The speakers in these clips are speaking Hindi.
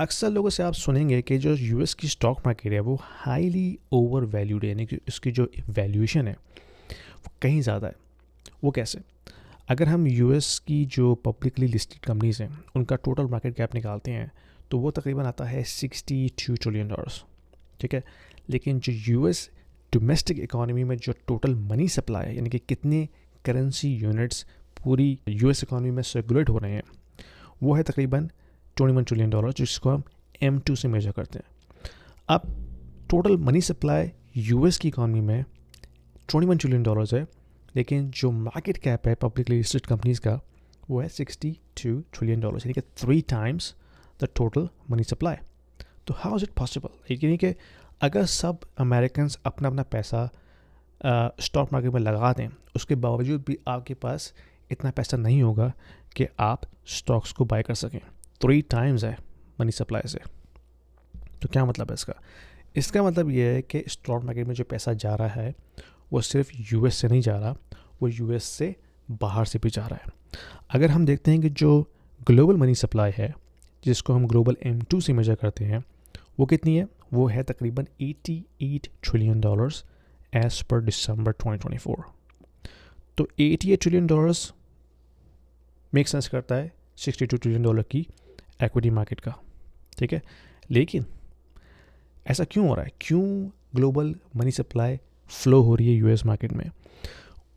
अक्सर लोगों से आप सुनेंगे कि जो यूएस की स्टॉक मार्केट है वो हाईली ओवर वैल्यूड है, यानी कि इसकी जो वैल्यूएशन है वो कहीं ज़्यादा है। वो कैसे? अगर हम यूएस की जो पब्लिकली लिस्टेड कंपनीज हैं उनका टोटल मार्केट कैप निकालते हैं तो वो तकरीबन आता है $62 ट्रिलियन। ठीक है, लेकिन जो यूएस डोमेस्टिक इकोनॉमी में जो टोटल मनी सप्लाई है, यानी कि कितने करेंसी यूनिट्स पूरी यूएस इकोनॉमी में सर्कुलेट हो रहे हैं, वो है तकरीबन $21 ट्रिलियन, जिसको हम M2 से मेजर करते हैं। अब टोटल मनी सप्लाई यूएस की इकॉनमी में $21 ट्रिलियन है, लेकिन जो मार्केट कैप है पब्लिकली लिस्टेड कंपनीज़ का वो है $62 ट्रिलियन, यानी कि 3 times the total money supply. तो हाउ इज़ इट पॉसिबल? यानी कि अगर सब अमेरिकन्स अपना अपना पैसा स्टॉक मार्केट में लगा दें, उसके बावजूद भी आपके पास इतना पैसा नहीं होगा कि आप स्टॉक्स को बाय कर सकें। 3 टाइम्स है मनी सप्लाई से। तो क्या मतलब है इसका? इसका मतलब ये है कि स्टॉक मार्केट में जो पैसा जा रहा है वो सिर्फ यूएस से नहीं जा रहा, वो यूएस से बाहर से भी जा रहा है। अगर हम देखते हैं कि जो ग्लोबल मनी सप्लाई है, जिसको हम ग्लोबल M2 से मेजर करते हैं, वो कितनी है? वो है तकरीबन $88 ट्रिलियन एज पर दिसंबर 2024। तो $88 ट्रिलियन मेक सेंस करता है $62 ट्रिलियन की इक्विटी मार्केट का। ठीक है, लेकिन ऐसा क्यों हो रहा है? क्यों ग्लोबल मनी सप्लाई फ्लो हो रही है यूएस मार्केट में?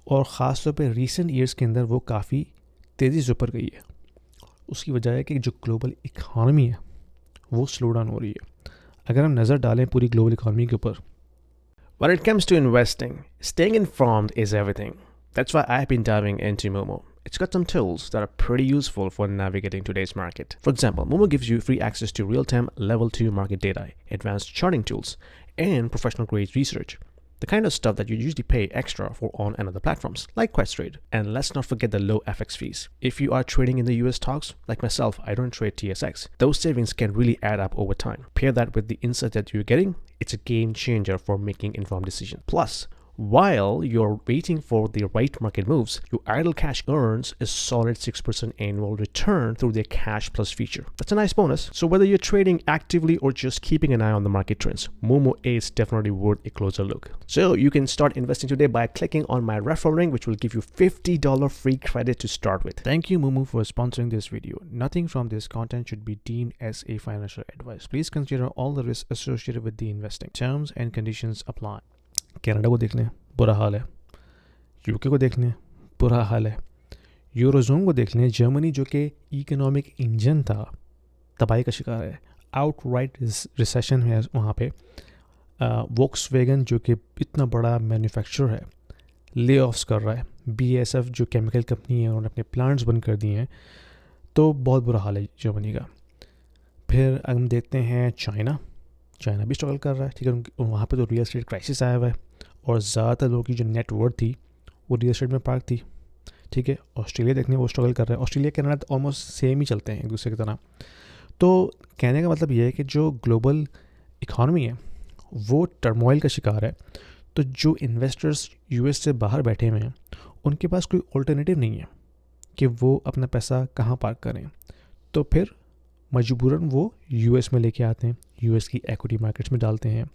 और ख़ास तौर पे रीसेंट ईयर्स के अंदर वो काफ़ी तेज़ी से ऊपर गई है। उसकी वजह है कि जो ग्लोबल इकॉनमी है वो स्लो डाउन हो रही है। अगर हम नज़र डालें पूरी ग्लोबल इकॉनमी के ऊपर, When it comes to investing, staying informed is everything. That's why I've been diving into Momo. It's got some tools that are pretty useful for navigating today's market. For example, Momo gives you free access to real-time level 2 market data, advanced charting tools, and professional grade research. The kind of stuff that you usually pay extra for on another platforms, like Questrade. And let's not forget the low FX fees. If you are trading in the US stocks, like myself, I don't trade TSX. Those savings can really add up over time. Pair that with the insight that you're getting, it's a game changer for making informed decisions. Plus, while you're waiting for the right market moves, your idle cash earns a solid 6% annual return through their Cash Plus feature. That's a nice bonus. So whether you're trading actively or just keeping an eye on the market trends, Momo is definitely worth a closer look. So you can start investing today by clicking on my referral link, which will give you $50 free credit to start with. thank you Momo for sponsoring this video. Nothing from this content should be deemed as a financial advice. Please consider all the risks associated with the investing. Terms and conditions apply. Canada को देख लें, बुरा हाल है। यूके को देख लें, बुरा हाल है। यूरोजोन को देख लें, जर्मनी जो कि इकोनॉमिक इंजन था, तबाही का शिकार है। आउटराइट रिसेशन है वहाँ पे। वोक्सवैगन जो कि इतना बड़ा मैन्युफैक्चरर है, ले ऑफ्स कर रहा है। BASF जो केमिकल कंपनी है उन्होंने अपने प्लांट्स बंद कर दिए हैं। तो बहुत बुरा हाल है जर्मनी का। फिर हम देखते हैं चाइना भी स्ट्रगल कर रहा है। ठीक है, वहाँ पे तो रियल एस्टेट क्राइसिस आया हुआ है और ज़्यादातर लोगों की जो नेटवर्थ थी वो रियल एस्टेट में पार्क थी। ठीक है, ऑस्ट्रेलिया देखने वो स्ट्रगल कर रहा है। ऑस्ट्रेलिया कनाडा तो ऑलमोस्ट सेम ही चलते हैं एक दूसरे की तरह। तो कहने का मतलब ये है कि जो ग्लोबल इकॉनमी है वो टर्मोइल का शिकार है। तो जो इन्वेस्टर्स यूएस से बाहर बैठे हुए हैं उनके पास कोई ऑल्टरनेटिव नहीं है कि वो अपना पैसा कहाँ पार्क करें। तो फिर मजबूरन वो यूएस में लेके आते हैं, यूएस की इक्विटी मार्केट्स में डालते हैं,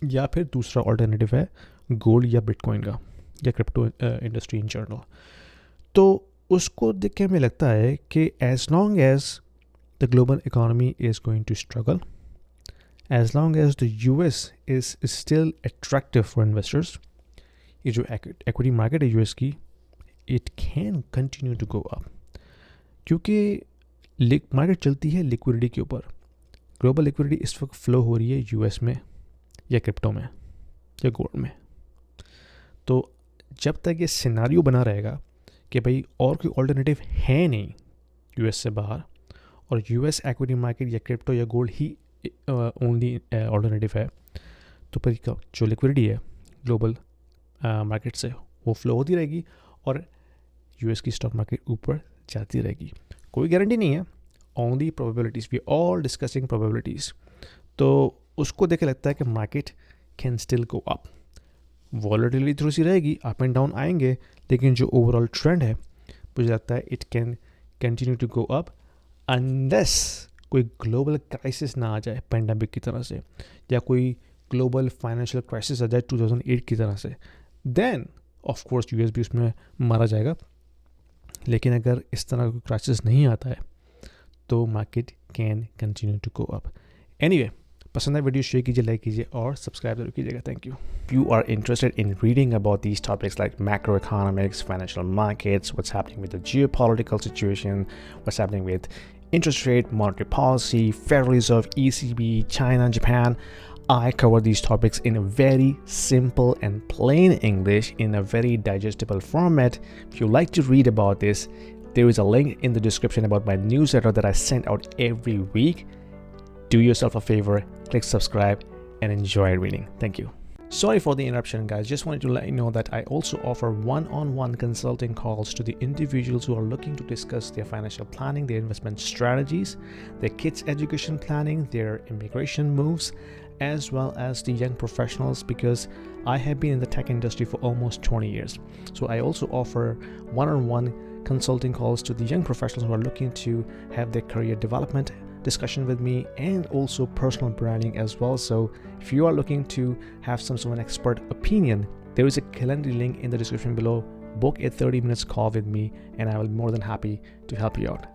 या फिर दूसरा ऑल्टरनेटिव है गोल्ड या बिटकॉइन का या क्रिप्टो इंडस्ट्री इन जनरल। तो उसको देख के हमें लगता है कि as long as the global economy is going to struggle, as long as the US is still attractive for investors, ये जो इक्विटी मार्केट है यूएस की, it can continue to go up, क्योंकि मार्केट चलती है लिक्विडिटी के ऊपर। ग्लोबल लिक्विडिटी इस वक्त फ्लो हो रही है यूएस में या क्रिप्टो में या गोल्ड में। तो जब तक ये सिनारियो बना रहेगा कि भाई और कोई ऑल्टरनेटिव है नहीं यूएस से बाहर और यूएस इक्विटी मार्केट या क्रिप्टो या गोल्ड ही ओनली ऑल्टरनेटिव है, तो फिर जो लिक्विडिटी है ग्लोबल मार्केट से वो फ्लो होती रहेगी और यूएस की स्टॉक मार्केट ऊपर जाती रहेगी। कोई गारंटी नहीं है, only probabilities, we all discussing probabilities. तो उसको देख के लगता है कि market can still go up. Volatility थोड़ी सी रहेगी, अप एंड डाउन आएंगे, लेकिन जो ओवरऑल ट्रेंड है मुझे लगता है it can continue to go up unless कोई ग्लोबल क्राइसिस ना आ जाए पेंडेमिक की तरह से, या कोई ग्लोबल फाइनेंशियल क्राइसिस आ जाए 2008 की तरह से, देन ऑफ कोर्स यूएस भी उसमें मारा जाएगा. लेकिन अगर इस तरह का क्राइसिस नहीं आता है तो market can continue to go up. Anyway, पसंद है वीडियो शेयर कीजिए, लाइक कीजिए और सब्सक्राइब जरूर कीजिएगा. Thank you. You are interested in reading about these topics like macroeconomics, financial markets, what's happening with the geopolitical situation, what's happening with interest rate, monetary policy, Federal Reserve, ECB, China, Japan. I cover these topics in a very simple and plain English in a very digestible format. If you like to read about this, there is a link in the description about my newsletter that I send out every week. Do yourself a favor, click subscribe and enjoy reading. Thank you. Sorry for the interruption, guys. Just wanted to let you know that I also offer one-on-one consulting calls to the individuals who are looking to discuss their financial planning, their investment strategies, their kids' education planning, their immigration moves, as well as the young professionals, because I have been in the tech industry for almost 20 years. So I also offer one-on-one consulting calls to the young professionals who are looking to have their career development discussion with me, and also personal branding as well. So if you are looking to have some sort of an expert opinion, there is a calendar link in the description below. Book a 30 minutes call with me and I will be more than happy to help you out.